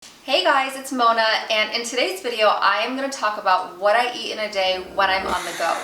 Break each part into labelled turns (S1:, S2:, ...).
S1: Hey guys, it's Mona, and in today's video I am going to talk about what I eat in a day when I'm on the go.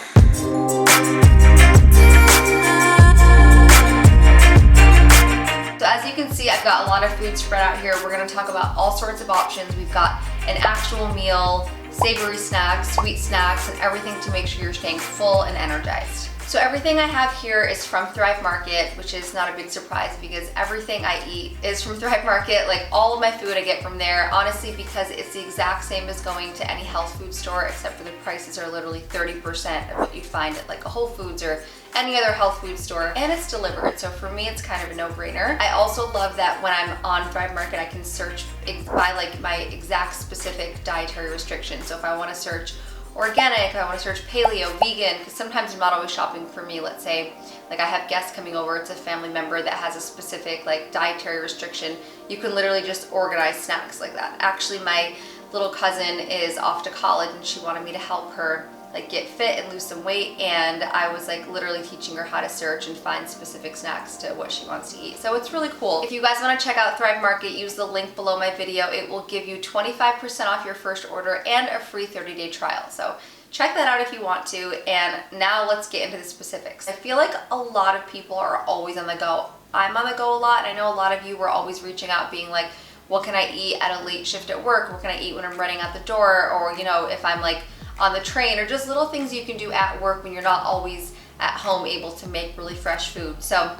S1: So as you can see, I've got a lot of food spread out here. We're going to talk about all sorts of options. We've got an actual meal, savory snacks, sweet snacks, and everything to make sure you're staying full and energized. So everything I have here is from Thrive Market, which is not a big surprise because everything I eat is from Thrive Market. Like all of my food I get from there, honestly, because it's the exact same as going to any health food store, except for the prices are literally 30% of what you'd find at like a Whole Foods or any other health food store, and it's delivered. So for me, it's kind of a no-brainer. I also love that when I'm on Thrive Market, I can search by like my exact specific dietary restrictions. So if I want to search organic, I want to search paleo, vegan, because sometimes I'm not always shopping for me. Let's say like I have guests coming over, it's a family member that has a specific like dietary restriction. You can literally just organize snacks like that. Actually, my little cousin is off to college and she wanted me to help her like get fit and lose some weight, and I was like literally teaching her how to search and find specific snacks to what she wants to eat. So it's really cool. If you guys want to check out Thrive Market, use the link below my video. It will give you 25% off your first order and a free 30-day trial. So check that out if you want to. And now let's get into the specifics. I feel like a lot of people are always on the go. I'm on the go a lot, and I know a lot of you were always reaching out being like, what can I eat at a late shift at work? What can I eat when I'm running out the door? Or, you know, if I'm like on the train, or just little things you can do at work when you're not always at home able to make really fresh food. So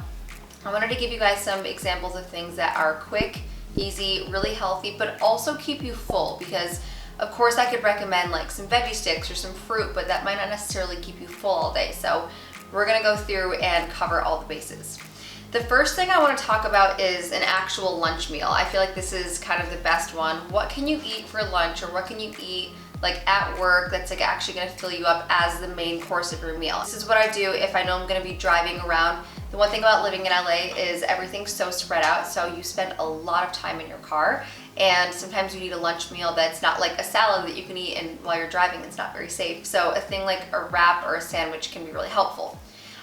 S1: I wanted to give you guys some examples of things that are quick, easy, really healthy, but also keep you full, because of course I could recommend like some veggie sticks or some fruit, but that might not necessarily keep you full all day. So we're gonna go through and cover all the bases. The first thing I want to talk about is an actual lunch meal. I feel like this is kind of the best one. What can you eat for lunch, or what can you eat like at work that's like actually gonna fill you up as the main course of your meal? This is what I do if I know I'm gonna be driving around. The one thing about living in LA is everything's so spread out, so you spend a lot of time in your car, and sometimes you need a lunch meal that's not like a salad that you can eat and while you're driving. It's not very safe. So a thing like a wrap or a sandwich can be really helpful.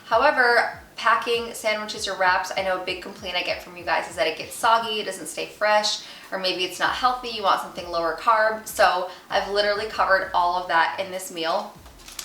S1: However, packing sandwiches or wraps, I know a big complaint I get from you guys is that it gets soggy, it doesn't stay fresh, or maybe it's not healthy, you want something lower carb. So I've literally covered all of that in this meal.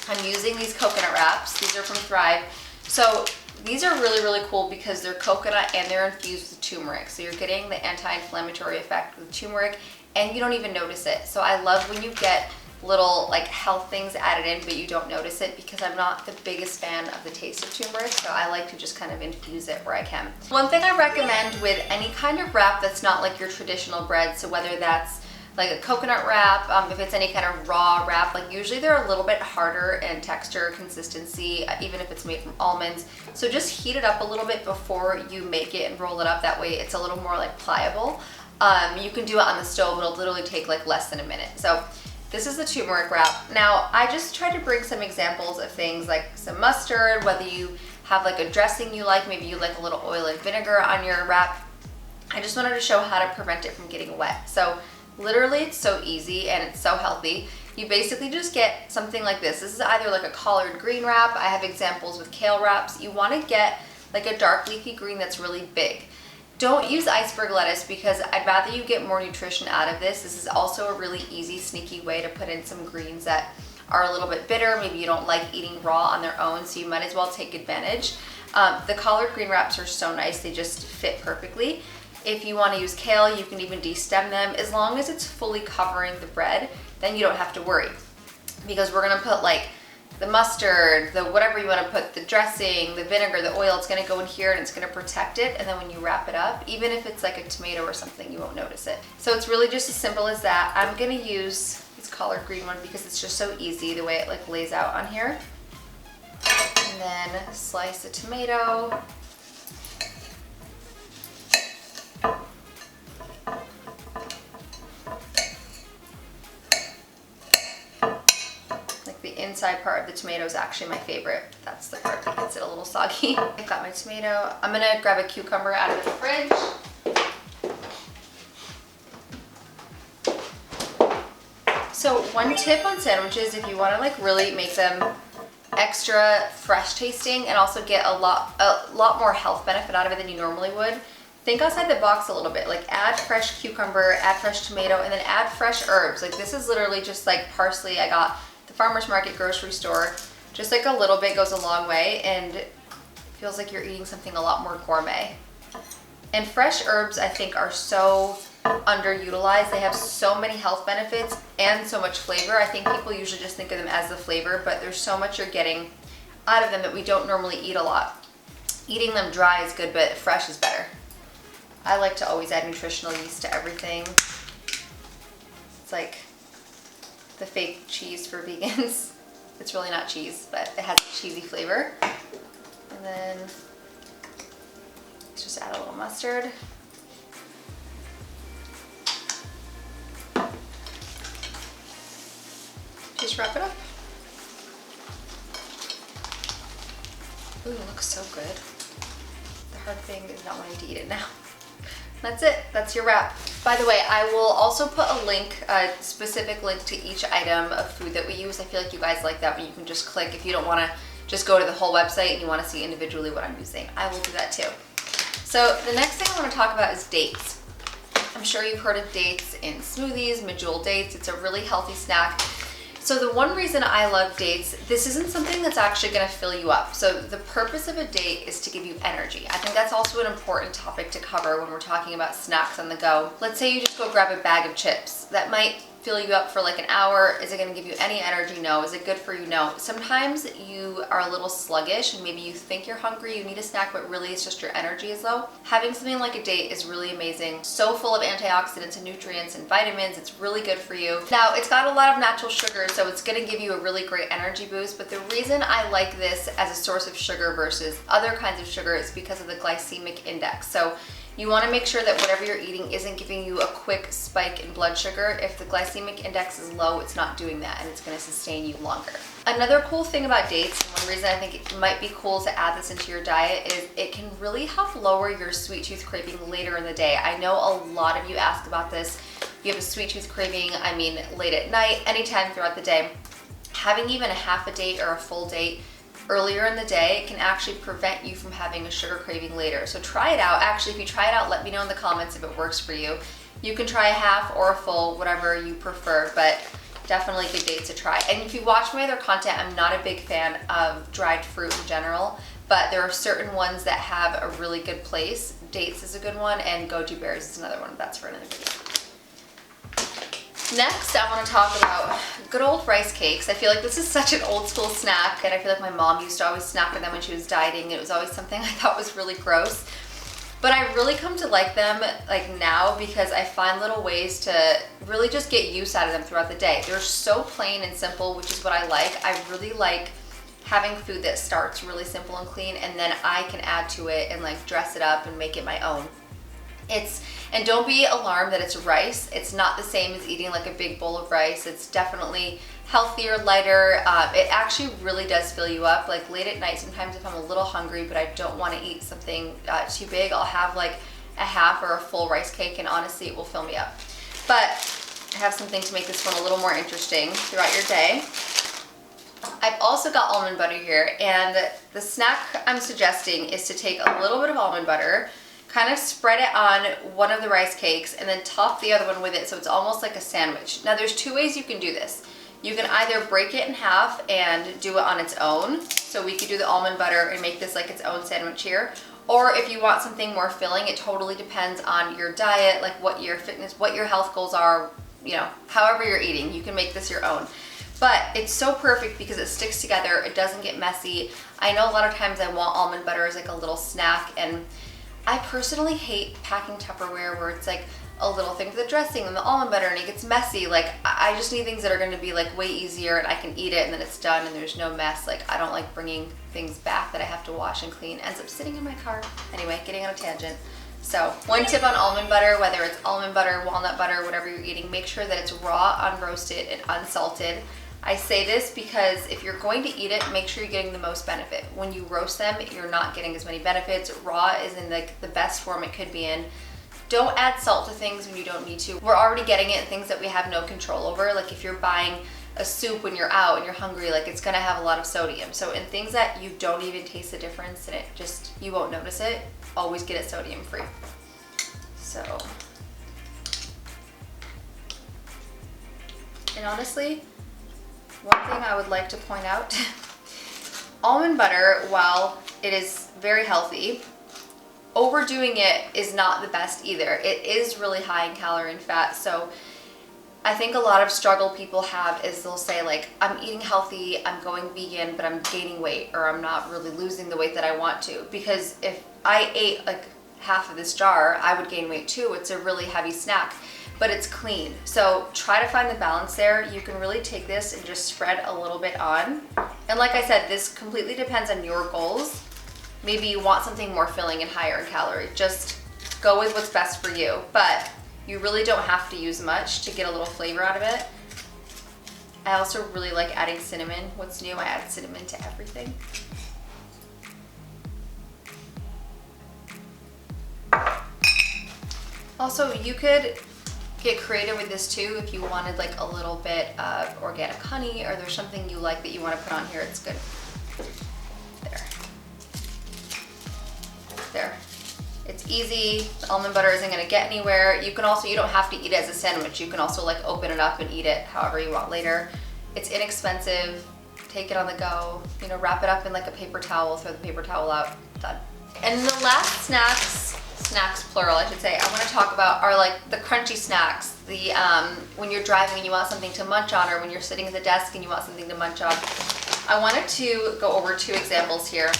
S1: I'm using these coconut wraps. These are from Thrive. So these are really, really cool because they're coconut and they're infused with turmeric. So you're getting the anti-inflammatory effect with turmeric and you don't even notice it. So I love when you get little like health things added in but you don't notice it, because I'm not the biggest fan of the taste of turmeric, so I like to just kind of infuse it where I can. One thing I recommend with any kind of wrap that's not like your traditional bread, so whether that's like a coconut wrap, if it's any kind of raw wrap, like usually they're a little bit harder in texture, consistency, even if it's made from almonds. So just heat it up a little bit before you make it and roll it up. That way it's a little more like pliable. You can do it on the stove. It'll literally take like less than a minute. So this is the turmeric wrap. Now, I just tried to bring some examples of things like some mustard, whether you have like a dressing you like, maybe you like a little oil and vinegar on your wrap. I just wanted to show how to prevent it from getting wet. So literally it's so easy and it's so healthy. You basically just get something like this. This is either like a collard green wrap. I have examples with kale wraps. You want to get like a dark leafy green that's really big. Don't use iceberg lettuce because I'd rather you get more nutrition out of this. This is also a really easy, sneaky way to put in some greens that are a little bit bitter. Maybe you don't like eating raw on their own, so you might as well take advantage. The collard green wraps are so nice. They just fit perfectly. If you want to use kale, you can even de-stem them. As long as it's fully covering the bread, then you don't have to worry, because we're gonna put like the mustard, the whatever you want to put, the dressing, the vinegar, the oil, it's going to go in here and it's going to protect it. And then when you wrap it up, even if it's like a tomato or something, you won't notice it. So it's really just as simple as that. I'm going to use this collard green one because it's just so easy the way it like lays out on here. And then slice a tomato. Inside part of the tomato is actually my favorite. That's the part that gets it a little soggy. I've got my tomato. I'm gonna grab a cucumber out of the fridge. So one tip on sandwiches, if you want to like really make them extra fresh tasting and also get a lot more health benefit out of it than you normally would, think outside the box a little bit. Like add fresh cucumber, add fresh tomato, and then add fresh herbs. Like this is literally just like parsley I got at the farmer's market grocery store. Just like a little bit goes a long way and feels like you're eating something a lot more gourmet. And fresh herbs I think are so underutilized. They have so many health benefits and so much flavor. I think people usually just think of them as the flavor, but there's so much you're getting out of them that we don't normally eat a lot. Eating them dry is good, but fresh is better. I like to always add nutritional yeast to everything. It's like the fake cheese for vegans. It's really not cheese, but it has a cheesy flavor. And then let's just add a little mustard. Just wrap it up. Ooh, it looks so good. The hard thing is not wanting to eat it now. That's it. That's your wrap. By the way, I will also put a link, a specific link to each item of food that we use. I feel like you guys like that when you can just click if you don't want to just go to the whole website and you want to see individually what I'm using. I will do that too. So the next thing I want to talk about is dates. I'm sure you've heard of dates in smoothies, medjool dates. It's a really healthy snack. So the one reason I love dates, this isn't something that's actually going to fill you up. So the purpose of a date is to give you energy. I think that's also an important topic to cover when we're talking about snacks on the go. Let's say you just go grab a bag of chips. That might fill you up for like an hour. Is it going to give you any energy? No. Is it good for you? No. Sometimes you are a little sluggish and maybe you think you're hungry, you need a snack, but really it's just your energy is low. Having something like a date is really amazing. So full of antioxidants and nutrients and vitamins. It's really good for you. Now, it's got a lot of natural sugar, so it's going to give you a really great energy boost, but the reason I like this as a source of sugar versus other kinds of sugar is because of the glycemic index. So you want to make sure that whatever you're eating isn't giving you a quick spike in blood sugar. If the glycemic index is low, it's not doing that and it's going to sustain you longer. Another cool thing about dates, and one reason I think it might be cool to add this into your diet, is it can really help lower your sweet tooth craving later in the day. I know a lot of you ask about this. You have a sweet tooth craving, I mean late at night, anytime throughout the day. Having even a half a date or a full date earlier in the day can actually prevent you from having a sugar craving later. So try it out. Actually, if you try it out, let me know in the comments if it works for you. You can try a half or a full, whatever you prefer, but definitely good dates to try. And if you watch my other content, I'm not a big fan of dried fruit in general, but there are certain ones that have a really good place. Dates is a good one, and goji berries is another one. That's for another video. Next, I want to talk about good old rice cakes. I feel like this is such an old school snack, and I feel like my mom used to always snack on them when she was dieting. It was always something I thought was really gross. But I really come to like them like now because I find little ways to really just get use out of them throughout the day. They're so plain and simple, which is what I like. I really like having food that starts really simple and clean, and then I can add to it and like dress it up and make it my own. And don't be alarmed that it's rice. It's not the same as eating like a big bowl of rice. It's definitely healthier, lighter. It actually really does fill you up. Like late at night, sometimes if I'm a little hungry but I don't want to eat something too big, I'll have like a half or a full rice cake, and honestly it will fill me up. But I have something to make this one a little more interesting throughout your day. I've also got almond butter here, and the snack I'm suggesting is to take a little bit of almond butter, kind of spread it on one of the rice cakes, and then top the other one with it so it's almost like a sandwich. Now there's two ways you can do this. You can either break it in half and do it on its own, so we could do the almond butter and make this like its own sandwich here, or if you want something more filling, it totally depends on your diet, like what your fitness, what your health goals are, you know, however you're eating, you can make this your own. But it's so perfect because it sticks together, it doesn't get messy. I know a lot of times I want almond butter as like a little snack, and I personally hate packing Tupperware where it's like a little thing for the dressing and the almond butter and it gets messy. Like I just need things that are going to be like way easier and I can eat it and then it's done and there's no mess. Like I don't like bringing things back that I have to wash and clean. Ends up sitting in my car. Anyway, getting on a tangent. So one tip on almond butter, whether it's almond butter, walnut butter, whatever you're eating, make sure that it's raw, unroasted, and unsalted. I say this because if you're going to eat it, make sure you're getting the most benefit. When you roast them, you're not getting as many benefits. Raw is in like the best form it could be in. Don't add salt to things when you don't need to. We're already getting it in things that we have no control over. Like if you're buying a soup when you're out and you're hungry, like it's gonna have a lot of sodium. So in things that you don't even taste the difference and it just, you won't notice it, always get it sodium free. So, and honestly, one thing I would like to point out, almond butter, while it is very healthy, overdoing it is not the best either. It is really high in calorie and fat. So I think a lot of struggle people have is they'll say like, I'm eating healthy, I'm going vegan, but I'm gaining weight, or I'm not really losing the weight that I want to. Because if I ate like half of this jar, I would gain weight too. It's a really heavy snack, but it's clean. So try to find the balance there. You can really take this and just spread a little bit on. And like I said, this completely depends on your goals. Maybe you want something more filling and higher in calorie. Just go with what's best for you. But you really don't have to use much to get a little flavor out of it. I also really like adding cinnamon. What's new? I add cinnamon to everything. Also, you could get creative with this too if you wanted like a little bit of organic honey, or there's something you like that you want to put on here. It's good. There. It's easy. The almond butter isn't going to get anywhere. You can also, you don't have to eat it as a sandwich. You can also like open it up and eat it however you want later. It's inexpensive. Take it on the go. You know, wrap it up in like a paper towel, throw the paper towel out, done. And the last snacks plural I should say, I want to talk about are like the crunchy snacks. The when you're driving and you want something to munch on, or when you're sitting at the desk and you want something to munch on. I wanted to go over 2 examples here.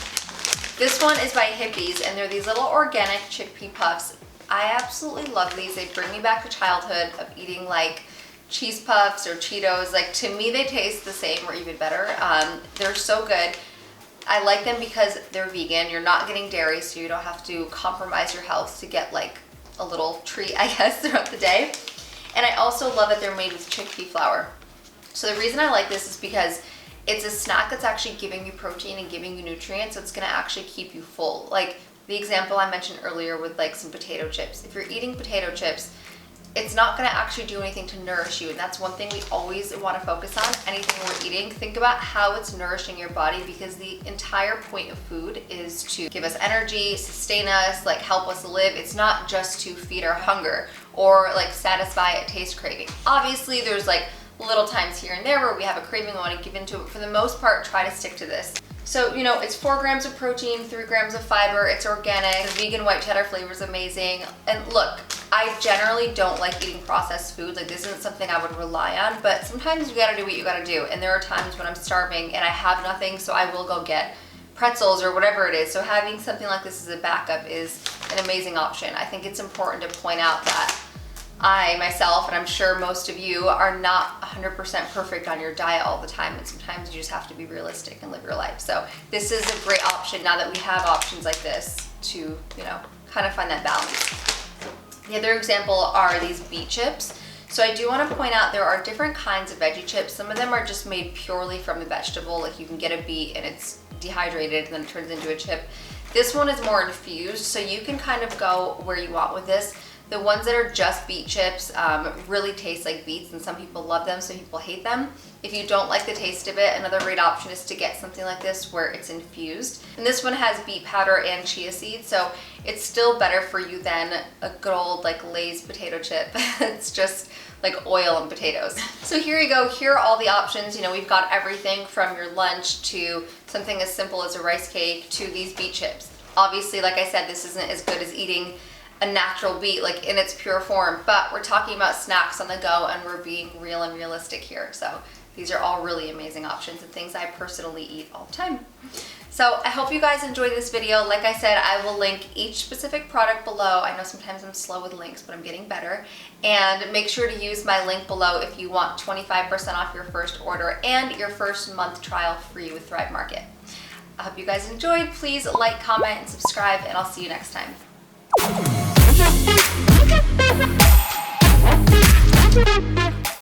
S1: This one is by Hippeas, and they're these little organic chickpea puffs. I absolutely love these. They bring me back to childhood of eating like cheese puffs or Cheetos. Like, to me, they taste the same or even better. They're so good. I like them because they're vegan. You're not getting dairy, so you don't have to compromise your health to get like a little treat, I guess, throughout the day. And I also love that they're made with chickpea flour. So the reason I like this is because it's a snack that's actually giving you protein and giving you nutrients, so it's gonna actually keep you full. Like the example I mentioned earlier with like some potato chips. If you're eating potato chips, it's not gonna actually do anything to nourish you, and that's one thing we always wanna focus on. Anything we're eating, think about how it's nourishing your body, because the entire point of food is to give us energy, sustain us, like help us live. It's not just to feed our hunger or like satisfy a taste craving. Obviously, there's like little times here and there where we have a craving, we want to give into it. For the most part, try to stick to this. So, you know, it's 4 grams of protein, 3 grams of fiber, it's organic, the vegan white cheddar flavor is amazing. And look, I generally don't like eating processed food. Like, this isn't something I would rely on, but sometimes you gotta do what you gotta do. And there are times when I'm starving and I have nothing, so I will go get pretzels or whatever it is. So having something like this as a backup is an amazing option. I think it's important to point out that I myself, and I'm sure most of you, are not 100% perfect on your diet all the time, and sometimes you just have to be realistic and live your life. So this is a great option now that we have options like this to, you know, kind of find that balance. The other example are these beet chips. So I do want to point out there are different kinds of veggie chips. Some of them are just made purely from the vegetable, like you can get a beet and it's dehydrated and then it turns into a chip. This one is more infused, so you can kind of go where you want with this. The ones that are just beet chips really taste like beets, and some people love them, some people hate them. If you don't like the taste of it, another great option is to get something like this where it's infused. And this one has beet powder and chia seeds, so it's still better for you than a good old like Lay's potato chip. It's just like oil and potatoes. So here you go, here are all the options. You know, we've got everything from your lunch to something as simple as a rice cake to these beet chips. Obviously, like I said, this isn't as good as eating a natural beet like in its pure form, but we're talking about snacks on the go and we're being real and realistic here. So these are all really amazing options and things I personally eat all the time. So I hope you guys enjoyed this video. Like I said, I will link each specific product below. I know sometimes I'm slow with links, but I'm getting better. And make sure to use my link below if you want 25% off your first order and your first month trial free with Thrive Market. I hope you guys enjoyed. Please like, comment, and subscribe, and I'll see you next time. Thank you.